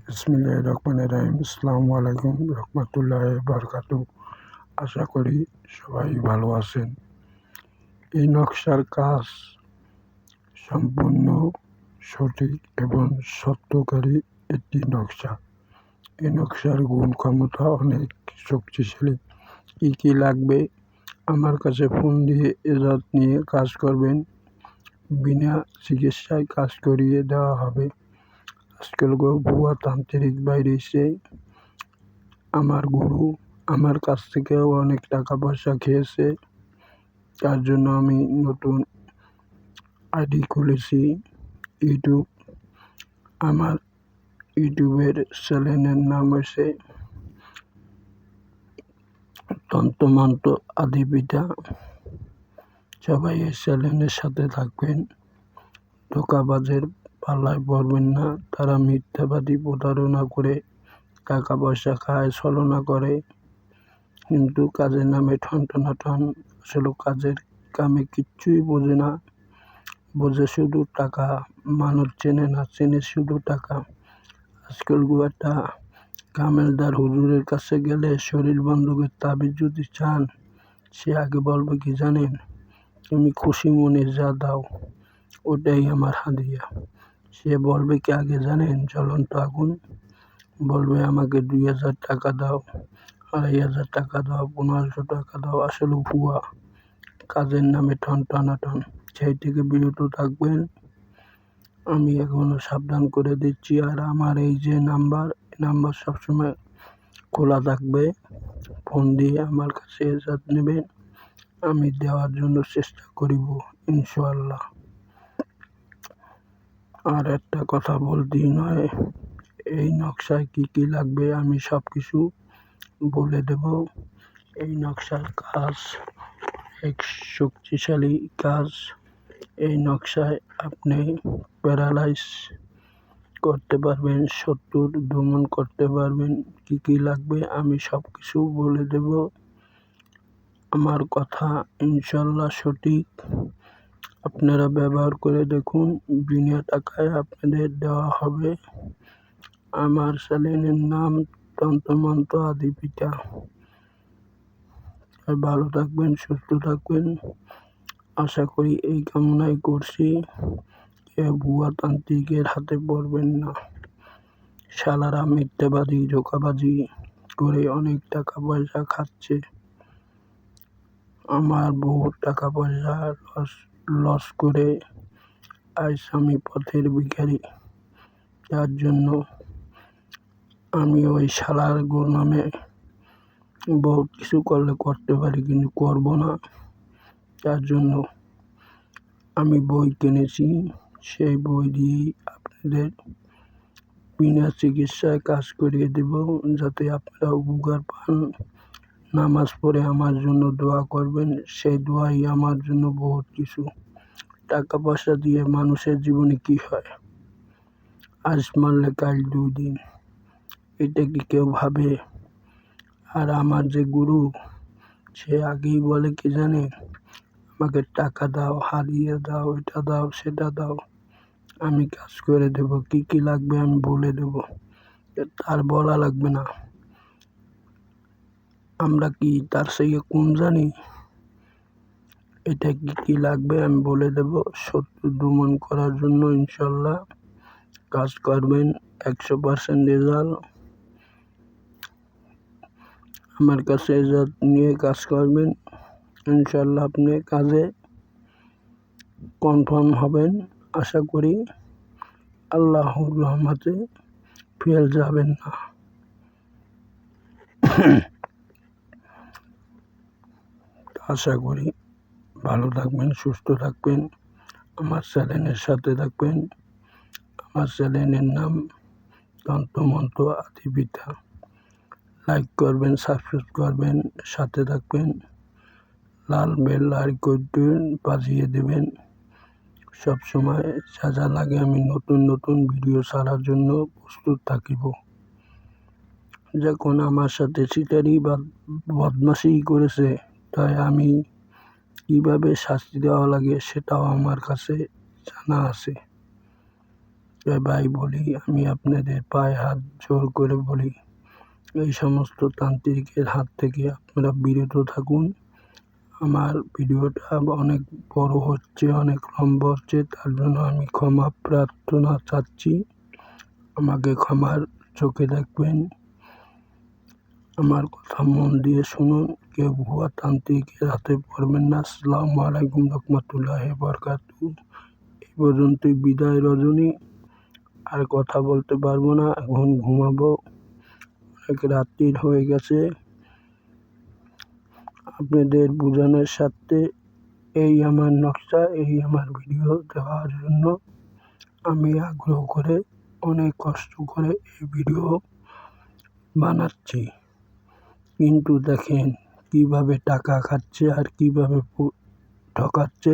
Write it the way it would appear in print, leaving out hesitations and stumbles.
বিসমিল্লাহির রহমানির রহিম। আসসালামু আলাইকুম রহমতুল্লাহি বারাকাতুহু। আশা করি সবাই ভালো আছেন। এই নকশার কাজ সম্পূর্ণ সঠিক এবং সত্যকারী একটি নকশা। এই নকশার গুণ ক্ষমতা অনেক শক্তিশালী। কী লাগবে? আমার কাছে ফোন দিয়ে এজাজ নিয়ে কাজ করবেন। বিনা চিকিৎসায় কাজ করিয়ে দেওয়া হবে। আজকাল ভুয়া তান্ত্রিক বাইরেছে। আমার গুরু আমার কাছ থেকেও অনেক টাকা পয়সা খেয়েছে। তার জন্য আমি নতুন আইডি খুলেছি ইউটিউব। আমার ইউটিউবের চ্যানেলের নাম হয়েছে তন্ত্রমন্ত্র আদিবিদ্যা। সবাই এই চ্যানেলের সাথে থাকবেন। ধোঁকাবাজের পাল্লায় পড়বেন না। তারা মিথ্যাবাদী প্রতারণা করে টাকা পয়সা খায়, ছলনা করে, কিন্তু কাজের নামে ঠন। আসলে কাজের কামে কিচ্ছুই বোঝে না, বোঝে শুধু টাকা। মানুষ চেনে না, চেনে শুধু টাকা। আজকাল একটা কামেলদার হুজুরের কাছে গেলে শরীর বন্ধকের তাবিজ যদি চান, সে আগে বলবে কি জানেন? তুমি খুশি মনে যা দাও, ওটাই আমার হাদিয়া। সে বলবে কি আগে জানেন? জ্বলন্ত আগুন। বলবে আমাকে 2000 টাকা দাও, 2500 টাকা দাও, 1500 টাকা দাও। আসলে ভুয়া, কাজের নামে ঠন। সেই থেকে বিরত থাকবেন। আমি এখনো সাবধান করে দিচ্ছি। আর আমার এই যে নাম্বার সবসময় খোলা থাকবে। ফোন দিয়ে আমার কাছে এজাজ নেবেন। আমি দেওয়ার জন্য চেষ্টা করিব ইনশাআল্লাহ। আর একটা কথা বলতেই নয়, এই নকশায় কি লাগবে আমি সব কিছু বলে দেব। এই নকশার কাজ এক শক্তিশালী কাজ। এই নকশায় আপনি প্যারালাইজ করতে পারবেন, শত্রুর দমন করতে পারবেন। কি লাগবে আমি সব কিছু বলে দেব। আমার কথা ইনশাআল্লাহ সঠিক। আপনারা ব্যবহার করে দেখুন। বিনা টাকায় আপনাদের দেওয়া হবে। আমার চ্যানেলের নাম তন্ত্রমন্ত্র আদিবিদ্যা। ভালো থাকবেন, সুস্থ থাকবেন। আশা করি এই কামনাই করছি। ভুয়া তান্ত্রিকের হাতে পড়বেন না। শালারা মিথ্যাবাদী, ধোঁকাবাজি করে অনেক টাকা পয়সা খাচ্ছে। আমার বহু টাকা পয়সা লস করে আজ আমি পথের ভিখারি। তার জন্য আমি ওই শালার গোলামে বহুত কিছু করতে পারি, কিন্তু করব না। তার জন্য আমি বই কিনেছি। সেই বই দিয়েই আপনাদের বিনা চিকিৎসায় কাজ করিয়ে দেব, যাতে আপনারা উপকার পান। নামাজ পড়ে আমার জন্য দোয়া করবেন। সেই দোয়াই আমার জন্য বহুত কিছু। টাকা পয়সা দিয়ে মানুষের জীবনে কি হয়? আজ মারলে কাল 2 দিন, এটা কি কেউ ভাবে? আর আমার যে গুরু, সে আগেই বলে কি জানেন? আমাকে টাকা দাও, হারিয়ে দাও, এটা দাও, সেটা দাও, আমি কাজ করে দেব। কি লাগবে আমি বলে দেব, তার বলা লাগবে না। আমরা কি তার থেকে কম জানি? এটা কি লাগবে আমি বলে দেব। শত্রু দমন করার জন্য ইনশাল্লাহ কাজ করবেন। 100% রেজাল্ট। আমার কাছে এজাজ নিয়ে কাজ করবেন, ইনশাল্লাহ আপনি কাজে কনফার্ম হবেন। আশা করি আল্লাহর রহমতে ফেল যাবেন না। আশা করি ভালো থাকবেন, সুস্থ থাকবেন, আমার চ্যানেলের সাথে থাকবেন। আমার চ্যানেলের নাম তন্ত্রমন্ত্র আদিবিদ্যা। লাইক করবেন, সাবস্ক্রাইব করবেন, সাথে থাকবেন। লাল বেল আইকনটি বাজিয়ে দেবেন। সবসময় যা লাগে আমি নতুন ভিডিও ছাড়ার জন্য প্রস্তুত থাকিব। যখন আমার সাথে চিটারি বা বদমাশি করেছে, তাই আমি কিভাবে শাস্তি দেওয়া লাগে সেটাও আমার কাছে জানা আছে। ভাই বলি, আমি আপনাদের পায়ে হাত জোর করে বলি, এই সমস্ত তান্ত্রিকের হাত থেকে আপনারা বিরত থাকুন। আমার ভিডিওটা অনেক বড় হচ্ছে, অনেক লম্বা হচ্ছে, তার জন্য আমি ক্ষমা প্রার্থনা চাচ্ছি। আমাকে ক্ষমার চোখে দেখবেন। আমার কথা মন দিয়ে শুনুন, কেউ ভুয়া তান্ত্রিকের হাতে পড়বেন না। আসসালামু আলাইকুম রহমতুল্লাহি বারাকাতুহু। এই পর্যন্তই বিদায় রজনী। আর কথা বলতে পারবো না, এখন ঘুমাবো, অনেক রাত্রির হয়ে গেছে। আপনাদের বোঝানোর স্বার্থে এই আমার নকশা, এই আমার ভিডিও দেওয়ার জন্য আমি আগ্রহ করে অনেক কষ্ট করে এই ভিডিও বানাচ্ছি। কিন্তু দেখেন কিভাবে টাকা খাচ্ছে আর কিভাবে ঠকাচ্ছে।